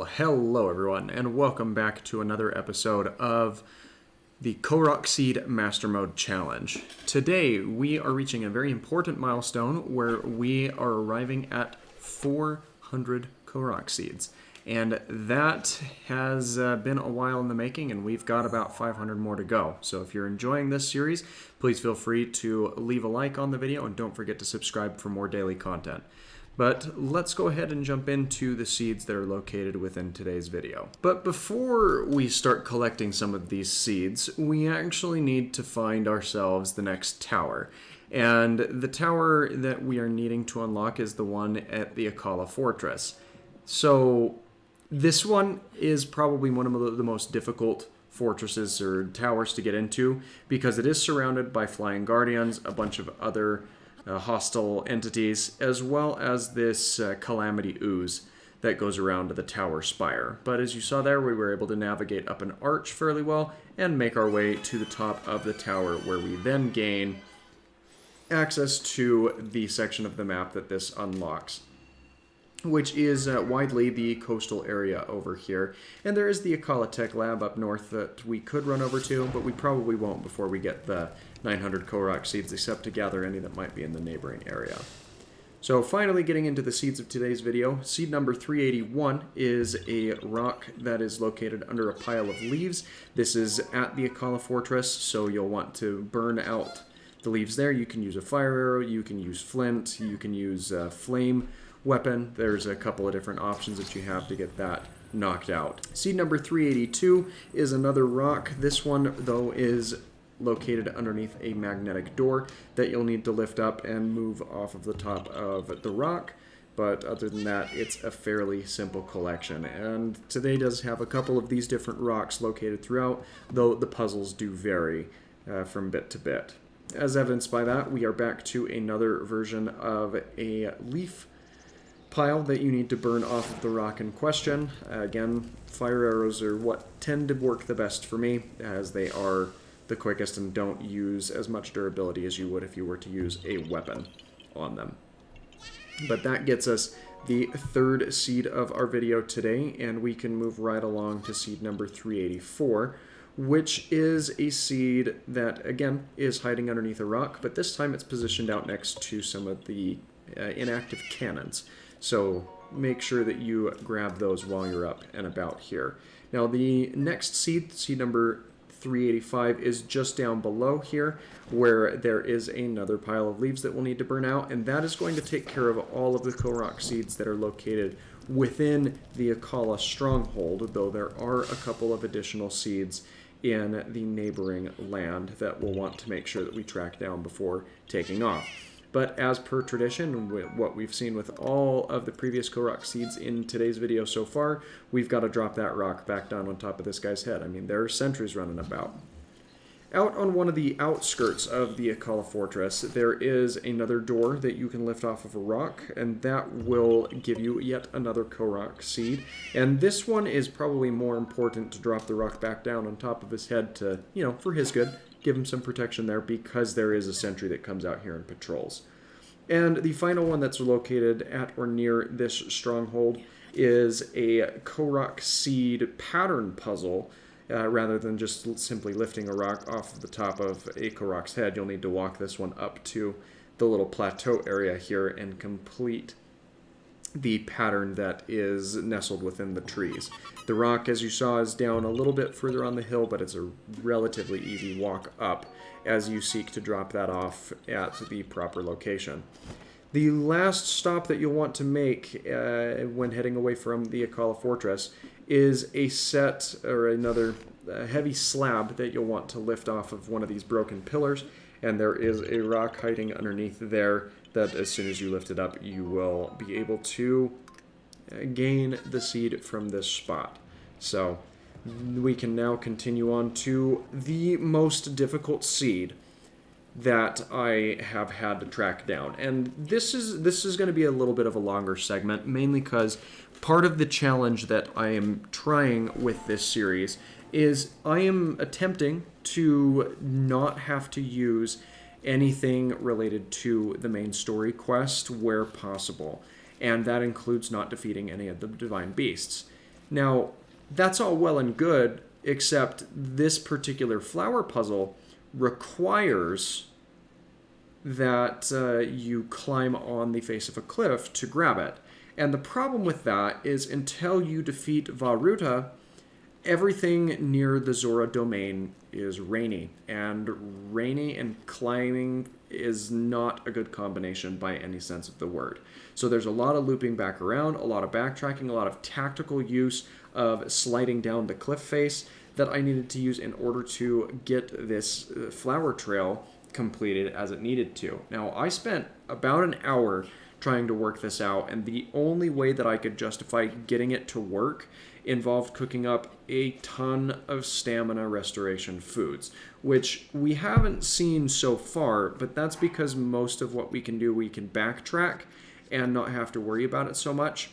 Well, hello everyone, and welcome back to another episode of the Korok Seed Master Mode Challenge. Today, we are reaching a very important milestone where we are arriving at 400 Korok Seeds. And that has been a while in the making, and we've got about 500 more to go. So if you're enjoying this series, please feel free to leave a like on the video, and don't forget to subscribe for more daily content. But let's go ahead and jump into the seeds that are located within today's video. But before we start collecting some of these seeds, we actually need to find ourselves the next tower. And the tower that we are needing to unlock is the one at the Akala Fortress. So this one is probably one of the most difficult fortresses or towers to get into because it is surrounded by flying guardians, a bunch of other hostile entities, as well as this calamity ooze that goes around the tower spire. But as you saw there, we were able to navigate up an arch fairly well and make our way to the top of the tower, where we then gain access to the section of the map that this unlocks, which is widely the coastal area over here. And there is the Akala Tech Lab up north that we could run over to, but we probably won't before we get the 900 Korok seeds, except to gather any that might be in the neighboring area. So finally getting into the seeds of today's video, seed number 381 is a rock that is located under a pile of leaves. This is at the Akala Fortress, so you'll want to burn out the leaves there. You can use a fire arrow, you can use flint, you can use a flame weapon. There's a couple of different options that you have to get that knocked out. Seed number 382 is another rock. This one, though, is located underneath a magnetic door that you'll need to lift up and move off of the top of the rock. But other than that, it's a fairly simple collection. And today does have a couple of these different rocks located throughout, though the puzzles do vary from bit to bit. As evidenced by that, we are back to another version of a leaf pile that you need to burn off of the rock in question. Again, fire arrows are what tend to work the best for me, as they are the quickest and don't use as much durability as you would if you were to use a weapon on them. But that gets us the third seed of our video today, and we can move right along to seed number 384, which is a seed that, again, is hiding underneath a rock, but this time it's positioned out next to some of the inactive cannons. So make sure that you grab those while you're up and about here. Now the next seed, seed number 385, is just down below here, where there is another pile of leaves that we'll need to burn out, and that is going to take care of all of the Korok seeds that are located within the Akala stronghold, though there are a couple of additional seeds in the neighboring land that we'll want to make sure that we track down before taking off. But as per tradition, what we've seen with all of the previous Korok seeds in today's video so far, we've got to drop that rock back down on top of this guy's head. I mean, there are sentries running about. Out on one of the outskirts of the Akala Fortress, there is another door that you can lift off of a rock, and that will give you yet another Korok seed. And this one is probably more important to drop the rock back down on top of his head to, for his good, give him some protection there, because there is a sentry that comes out here and patrols. And the final one that's located at or near this stronghold is a Korok seed pattern puzzle. Rather than just simply lifting a rock off of the top of a Korok's head, you'll need to walk this one up to the little plateau area here and complete the pattern that is nestled within the trees. The rock, as you saw, is down a little bit further on the hill, but it's a relatively easy walk up as you seek to drop that off at the proper location. The last stop that you'll want to make when heading away from the Akala Fortress is a set, or another heavy slab that you'll want to lift off of one of these broken pillars, and there is a rock hiding underneath there that as soon as you lift it up, you will be able to gain the seed from this spot. So we can now continue on to the most difficult seed that I have had to track down. And this is going to be a little bit of a longer segment, mainly because part of the challenge that I am trying with this series is I am attempting to not have to use anything related to the main story quest where possible. And that includes not defeating any of the divine beasts. Now, that's all well and good, except this particular flower puzzle requires that you climb on the face of a cliff to grab it. And the problem with that is until you defeat Varuta, everything near the Zora domain is rainy. And rainy and climbing is not a good combination by any sense of the word. So there's a lot of looping back around, a lot of backtracking, a lot of tactical use of sliding down the cliff face that I needed to use in order to get this flower trail completed as it needed to. Now, I spent about an hour trying to work this out, and the only way that I could justify getting it to work involved cooking up a ton of stamina restoration foods, which we haven't seen so far, but that's because most of what we can do, we can backtrack and not have to worry about it so much.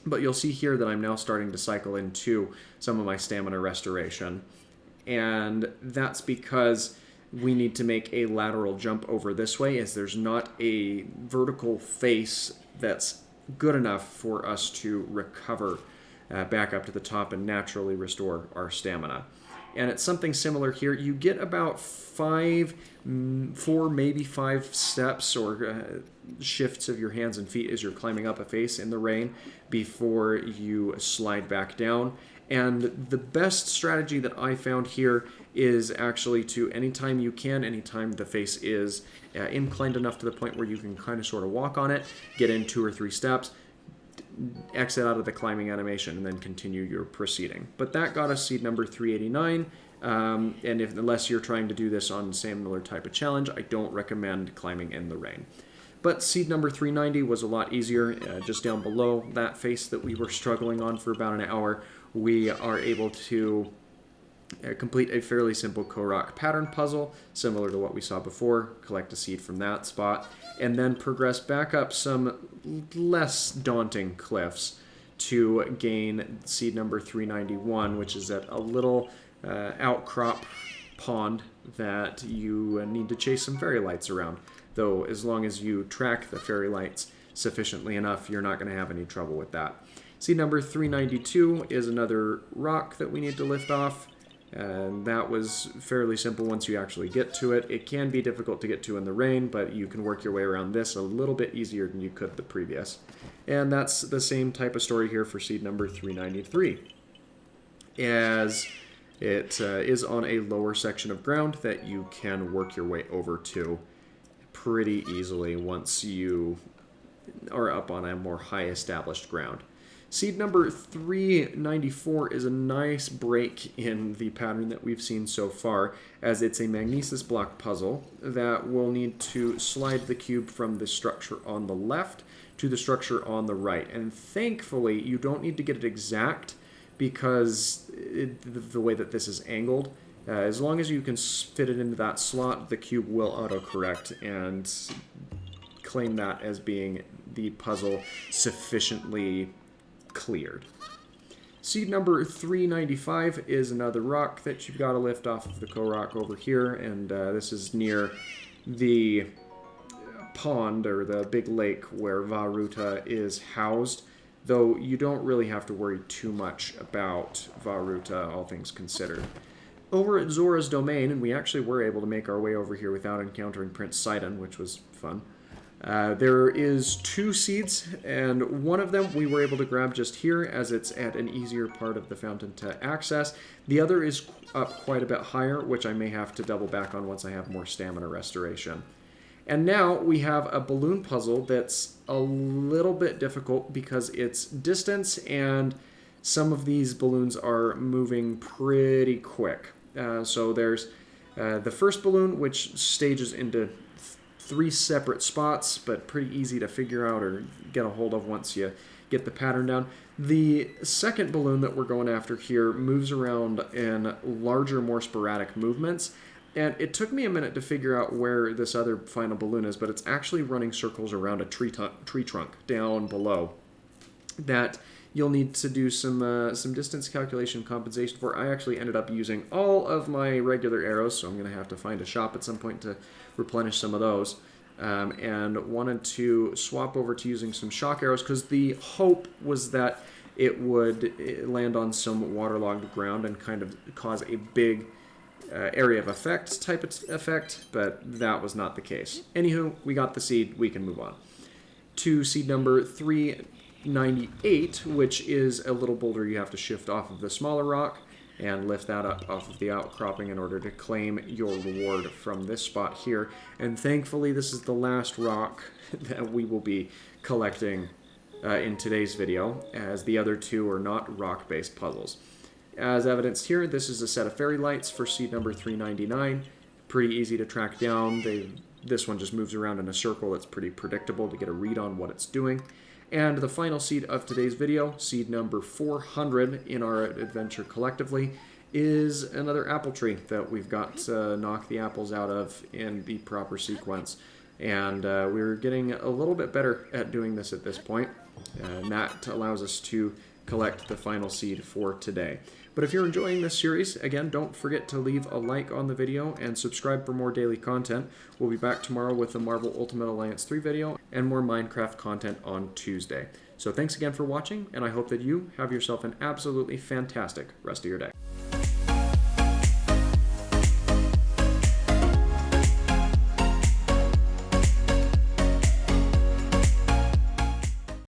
But you'll see here that I'm now starting to cycle into some of my stamina restoration, and that's because we need to make a lateral jump over this way, as there's not a vertical face that's good enough for us to recover back up to the top and naturally restore our stamina. And it's something similar here. You get about 4, maybe 5 steps or shifts of your hands and feet as you're climbing up a face in the rain before you slide back down. And the best strategy that I found here is actually to, anytime you can, anytime the face is inclined enough to the point where you can kind of sort of walk on it, get in 2 or 3 steps, exit out of the climbing animation, and then continue your proceeding. But that got us seed number 389, and unless you're trying to do this on similar type of challenge, I don't recommend climbing in the rain. But seed number 390 was a lot easier. Just down below that face that we were struggling on for about an hour, we are able to complete a fairly simple Korok pattern puzzle, similar to what we saw before, collect a seed from that spot, and then progress back up some less daunting cliffs to gain seed number 391, which is at a little outcrop pond that you need to chase some fairy lights around. Though, as long as you track the fairy lights sufficiently enough, you're not going to have any trouble with that. Seed number 392 is another rock that we need to lift off. And that was fairly simple once you actually get to it. It can be difficult to get to in the rain, but you can work your way around this a little bit easier than you could the previous. And that's the same type of story here for seed number 393. As it is on a lower section of ground that you can work your way over to pretty easily once you are up on a more high established ground. Seed number 394 is a nice break in the pattern that we've seen so far, as it's a magnesis block puzzle that will need to slide the cube from the structure on the left to the structure on the right. And thankfully, you don't need to get it exact because the way that this is angled, as long as you can fit it into that slot, the cube will autocorrect and claim that as being the puzzle sufficiently cleared. Seed number 395 is another rock that you've got to lift off of the Korok over here, and this is near the pond or the big lake where Varuta is housed, though you don't really have to worry too much about Varuta, all things considered. Over at Zora's domain, and we actually were able to make our way over here without encountering Prince Sidon, which was fun. There is 2 seeds, and one of them we were able to grab just here as it's at an easier part of the fountain to access. The other is up quite a bit higher, which I may have to double back on once I have more stamina restoration. And now we have a balloon puzzle that's a little bit difficult because it's distance and some of these balloons are moving pretty quick. So there's the first balloon, which stages into 3 separate spots, but pretty easy to figure out or get a hold of once you get the pattern down. The second balloon that we're going after here moves around in larger, more sporadic movements, and it took me a minute to figure out where this other final balloon is, but it's actually running circles around a tree trunk down below that you'll need to do some distance calculation compensation for. I actually ended up using all of my regular arrows, so I'm going to have to find a shop at some point to replenish some of those, and wanted to swap over to using some shock arrows because the hope was that it would land on some waterlogged ground and kind of cause a big area of effect type of effect, but that was not the case. Anywho, we got the seed, we can move on. To seed number 398, which is a little boulder you have to shift off of the smaller rock and lift that up off of the outcropping in order to claim your reward from this spot here. And thankfully, this is the last rock that we will be collecting in today's video, as the other two are not rock-based puzzles. As evidenced here, this is a set of fairy lights for seed number 399. Pretty easy to track down. This one just moves around in a circle. It's pretty predictable to get a read on what it's doing. And the final seed of today's video, seed number 400 in our adventure collectively, is another apple tree that we've got to knock the apples out of in the proper sequence. And we're getting a little bit better at doing this at this point. And that allows us to collect the final seed for today. But if you're enjoying this series, again, don't forget to leave a like on the video and subscribe for more daily content. We'll be back tomorrow with the Marvel Ultimate Alliance 3 video and more Minecraft content on Tuesday. So thanks again for watching, and I hope that you have yourself an absolutely fantastic rest of your day.